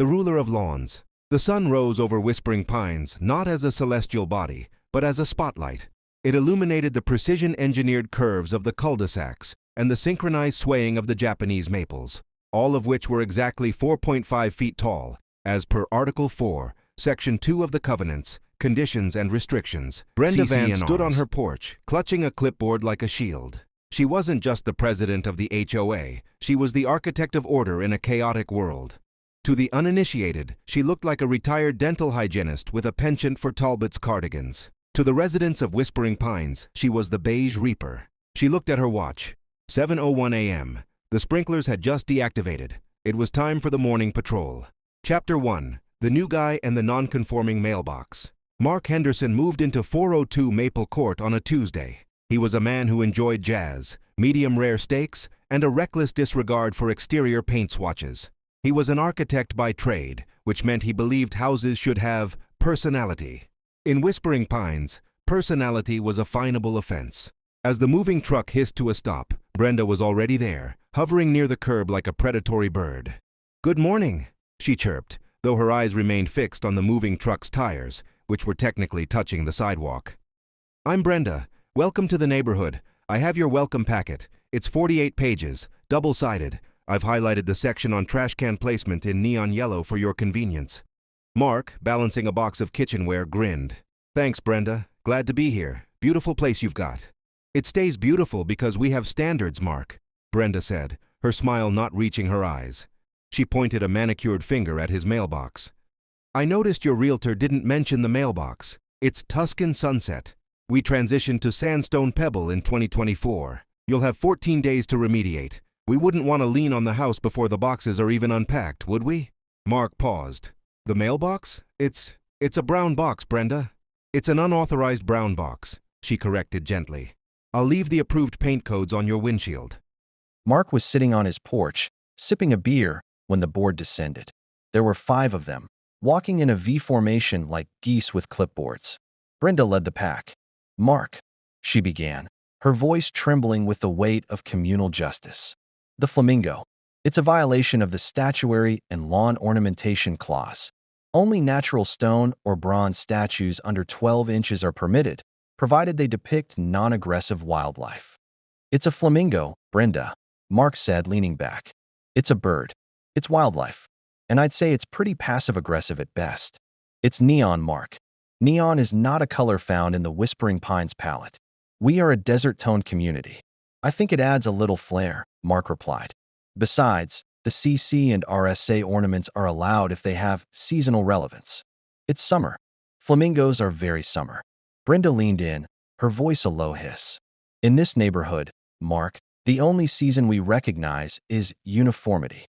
the ruler of lawns. The sun rose over Whispering Pines not as a celestial body, but as a spotlight. It illuminated the precision-engineered curves of the cul-de-sacs and the synchronized swaying of the Japanese maples, all of which were exactly 4.5 feet tall, as per Article 4, Section 2 of the Covenants, Conditions and Restrictions. Brenda Van stood on her porch, clutching a clipboard like a shield. She wasn't just the president of the HOA, she was the architect of order in a chaotic world. To the uninitiated, she looked like a retired dental hygienist with a penchant for Talbot's cardigans. To the residents of Whispering Pines, she was the Beige Reaper. She looked at her watch. 7:01 a.m. The sprinklers had just deactivated. It was time for the morning patrol. Chapter 1. The New Guy and the Non-Conforming Mailbox. Mark Henderson moved into 402 Maple Court on a Tuesday. He was a man who enjoyed jazz, medium-rare steaks, and a reckless disregard for exterior paint swatches. He was an architect by trade, which meant he believed houses should have personality. In Whispering Pines, personality was a finable offense. As the moving truck hissed to a stop, Brenda was already there, hovering near the curb like a predatory bird. "Good morning," she chirped, though her eyes remained fixed on the moving truck's tires, which were technically touching the sidewalk. "I'm Brenda. Welcome to the neighborhood. I have your welcome packet. It's 48 pages, double-sided. I've highlighted the section on trash can placement in neon yellow for your convenience." Mark, balancing a box of kitchenware, grinned. "Thanks, Brenda. Glad to be here. Beautiful place you've got." "It stays beautiful because we have standards, Mark," Brenda said, her smile not reaching her eyes. She pointed a manicured finger at his mailbox. "I noticed your realtor didn't mention the mailbox. It's Tuscan Sunset. We transitioned to Sandstone Pebble in 2024. You'll have 14 days to remediate. We wouldn't want to lean on the house before the boxes are even unpacked, would we?" Mark paused. "The mailbox? It's a brown box, Brenda. It's an unauthorized brown box," she corrected gently. "I'll leave the approved paint codes on your windshield." Mark was sitting on his porch, sipping a beer, when the board descended. There were 5 of them, walking in a V formation like geese with clipboards. Brenda led the pack. "Mark," she began, her voice trembling with the weight of communal justice. "The flamingo. It's a violation of the statuary and lawn ornamentation clause. Only natural stone or bronze statues under 12 inches are permitted, provided they depict non-aggressive wildlife." "It's a flamingo, Brenda," Mark said, leaning back. "It's a bird. It's wildlife. And I'd say it's pretty passive-aggressive at best. It's neon, Mark. Neon is not a color found in the Whispering Pines palette. We are a desert-toned community. I think it adds a little flair," Mark replied. "Besides, the CC and RSA ornaments are allowed if they have seasonal relevance. It's summer. Flamingos are very summer." Brenda leaned in, her voice a low hiss. "In this neighborhood, Mark, the only season we recognize is uniformity.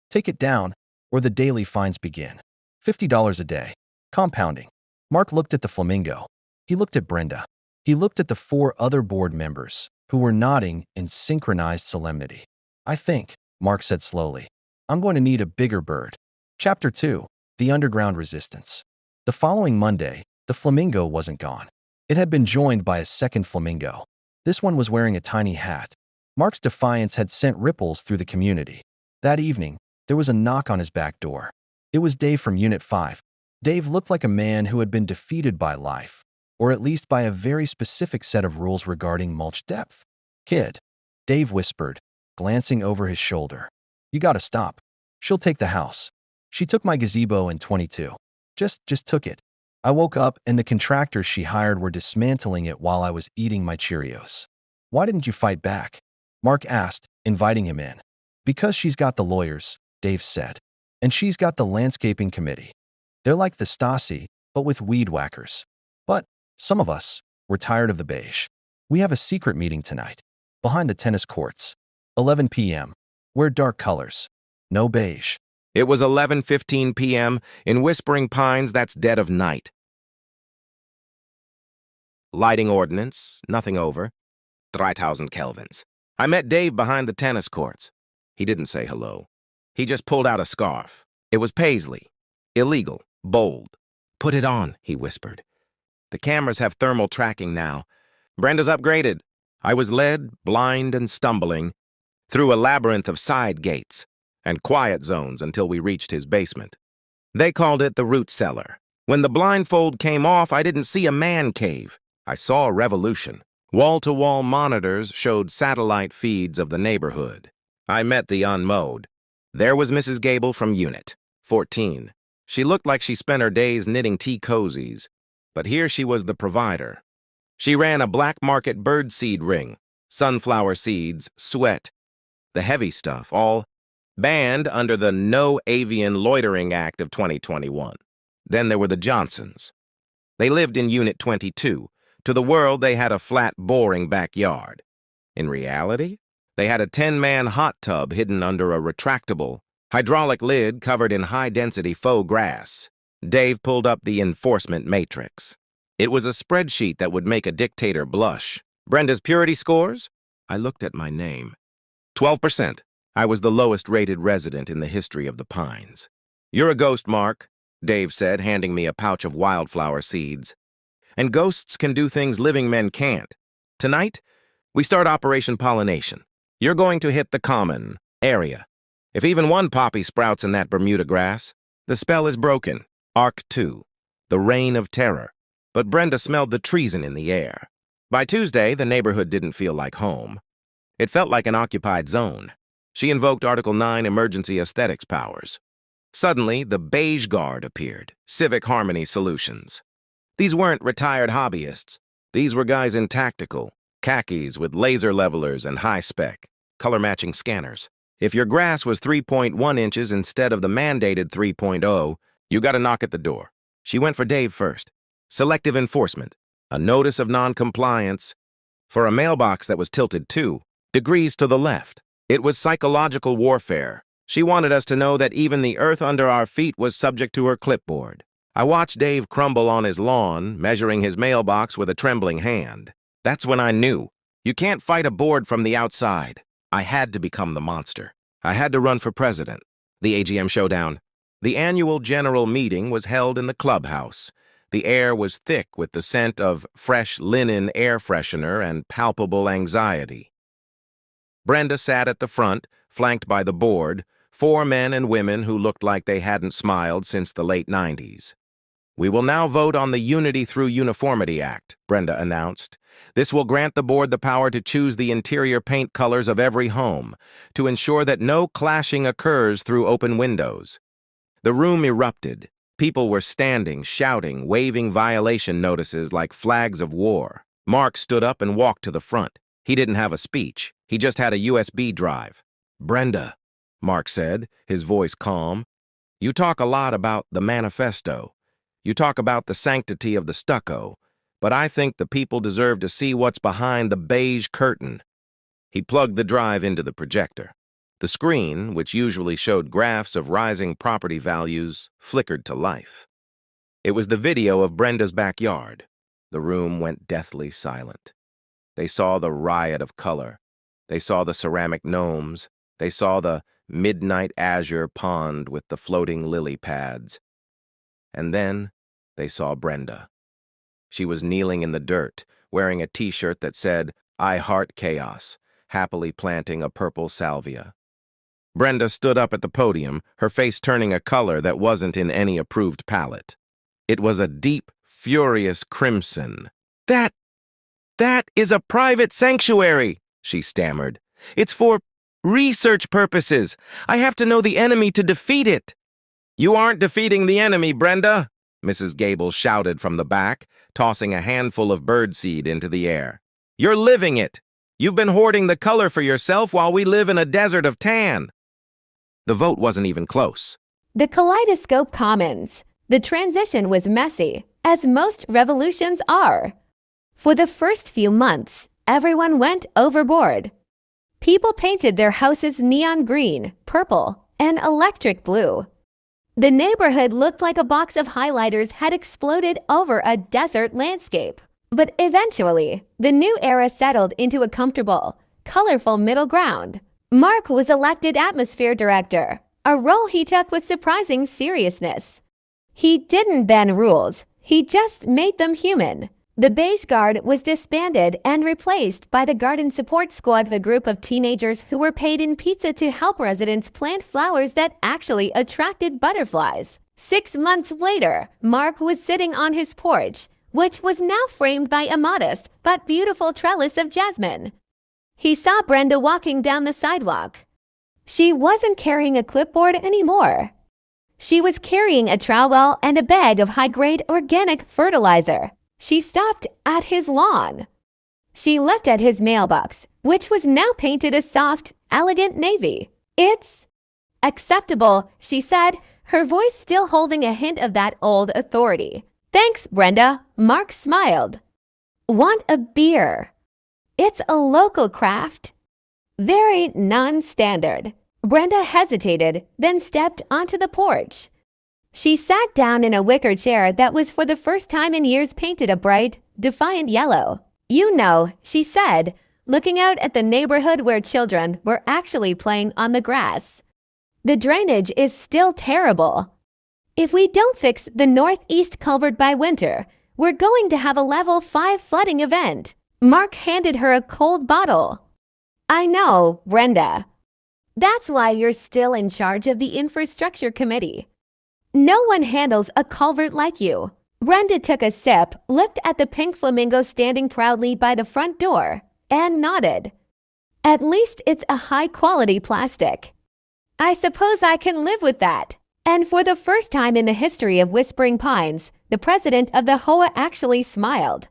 Take it down, or the daily fines begin. $50 a day. Compounding." Mark looked at the flamingo. He looked at Brenda. He looked at the 4 other board members, who were nodding in synchronized solemnity. "I think," Mark said slowly, "I'm going to need a bigger bird." Chapter 2. The Underground Resistance. The following Monday, the flamingo wasn't gone. It had been joined by a second flamingo. This one was wearing a tiny hat. Mark's defiance had sent ripples through the community. That evening, there was a knock on his back door. It was Dave from Unit 5. Dave looked like a man who had been defeated by life, or at least by a very specific set of rules regarding mulch depth. "Kid," Dave whispered, glancing over his shoulder. "You gotta stop. She'll take the house. She took my gazebo in 22. Just took it. I woke up and the contractors she hired were dismantling it while I was eating my Cheerios." "Why didn't you fight back?" Mark asked, inviting him in. "Because she's got the lawyers," Dave said. "And she's got the landscaping committee. They're like the Stasi, but with weed whackers. But some of us, we're tired of the beige. We have a secret meeting tonight, behind the tennis courts. 11 p.m. Wear dark colors. No beige." It was 11:15 p.m. In Whispering Pines, that's dead of night. Lighting ordinance, nothing over. 3000 kelvins. I met Dave behind the tennis courts. He didn't say hello. He just pulled out a scarf. It was paisley. Illegal. Bold. "Put it on," he whispered. "The cameras have thermal tracking now. Brenda's upgraded." I was led, blind and stumbling, through a labyrinth of side gates and quiet zones until we reached his basement. They called it the root cellar. When the blindfold came off, I didn't see a man cave. I saw a revolution. Wall-to-wall monitors showed satellite feeds of the neighborhood. I met the Un-Mowed. There was Mrs. Gable from Unit 14. She looked like she spent her days knitting tea cozies, but here she was the provider. She ran a black market birdseed ring, sunflower seeds, sweat, the heavy stuff, all banned under the No Avian Loitering Act of 2021. Then there were the Johnsons. They lived in Unit 22. To the world, they had a flat, boring backyard. In reality, they had a 10-man hot tub hidden under a retractable, hydraulic lid covered in high-density faux grass. Dave pulled up the enforcement matrix. It was a spreadsheet that would make a dictator blush. Brenda's purity scores? I looked at my name. 12%. I was the lowest-rated resident in the history of the Pines. "You're a ghost, Mark," Dave said, handing me a pouch of wildflower seeds. "And ghosts can do things living men can't. Tonight, we start Operation Pollination. You're going to hit the common area. If even one poppy sprouts in that Bermuda grass, the spell is broken. Arc 2, the reign of terror." But Brenda smelled the treason in the air. By Tuesday, the neighborhood didn't feel like home. It felt like an occupied zone. She invoked Article 9 emergency aesthetics powers. Suddenly, the Beige Guard appeared, Civic Harmony Solutions. These weren't retired hobbyists. These were guys in tactical, khakis with laser levelers and high-spec, color-matching scanners. If your grass was 3.1 inches instead of the mandated 3.0, you got a knock at the door. She went for Dave first. Selective enforcement, a notice of non-compliance for a mailbox that was tilted 2 degrees to the left. It was psychological warfare. She wanted us to know that even the earth under our feet was subject to her clipboard. I watched Dave crumble on his lawn, measuring his mailbox with a trembling hand. That's when I knew. You can't fight a board from the outside. I had to become the monster. I had to run for president. The AGM showdown. The annual general meeting was held in the clubhouse. The air was thick with the scent of fresh linen air freshener and palpable anxiety. Brenda sat at the front, flanked by the board, 4 men and women who looked like they hadn't smiled since the late 90s. "We will now vote on the Unity Through Uniformity Act," Brenda announced. "This will grant the board the power to choose the interior paint colors of every home, to ensure that no clashing occurs through open windows." The room erupted. People were standing, shouting, waving violation notices like flags of war. Mark stood up and walked to the front. He didn't have a speech. He just had a USB drive. "Brenda," Mark said, his voice calm, "you talk a lot about the manifesto. You talk about the sanctity of the stucco, but I think the people deserve to see what's behind the beige curtain." He plugged the drive into the projector. The screen, which usually showed graphs of rising property values, flickered to life. It was the video of Brenda's backyard. The room went deathly silent. They saw the riot of color. They saw the ceramic gnomes. They saw the midnight azure pond with the floating lily pads. And then they saw Brenda. She was kneeling in the dirt, wearing a t-shirt that said, "I heart chaos," happily planting a purple salvia. Brenda stood up at the podium, her face turning a color that wasn't in any approved palette. It was a deep, furious crimson. That is a private sanctuary," she stammered. "It's for research purposes. I have to know the enemy to defeat it." "You aren't defeating the enemy, Brenda," Mrs. Gable shouted from the back, tossing a handful of birdseed into the air. "You're living it. You've been hoarding the color for yourself while we live in a desert of tan." The vote wasn't even close. The Kaleidoscope Commons. The transition was messy, as most revolutions are. For the first few months, everyone went overboard. People painted their houses neon green, purple, and electric blue. The neighborhood looked like a box of highlighters had exploded over a desert landscape. But eventually, the new era settled into a comfortable, colorful middle ground. Mark was elected atmosphere director, a role he took with surprising seriousness. He didn't bend rules, he just made them human. The Beige Guard was disbanded and replaced by the Garden Support Squad, a group of teenagers who were paid in pizza to help residents plant flowers that actually attracted butterflies. 6 months later, Mark was sitting on his porch, which was now framed by a modest but beautiful trellis of jasmine. He saw Brenda walking down the sidewalk. She wasn't carrying a clipboard anymore. She was carrying a trowel and a bag of high-grade organic fertilizer. She stopped at his lawn. She looked at his mailbox, which was now painted a soft, elegant navy. "It's acceptable," she said, her voice still holding a hint of that old authority. "Thanks, Brenda," Mark smiled. "Want a beer?" "It's a local craft." Very non-standard. Brenda hesitated, then stepped onto the porch. She sat down in a wicker chair that was for the first time in years painted a bright, defiant yellow. "You know," she said, looking out at the neighborhood where children were actually playing on the grass. "The drainage is still terrible. If we don't fix the northeast culvert by winter, we're going to have a level 5 flooding event." Mark handed her a cold bottle. "I know, Brenda. That's why you're still in charge of the infrastructure committee. No one handles a culvert like you." Brenda took a sip, looked at the pink flamingo standing proudly by the front door, and nodded. "At least it's a high-quality plastic. I suppose I can live with that." And for the first time in the history of Whispering Pines, the president of the HOA actually smiled.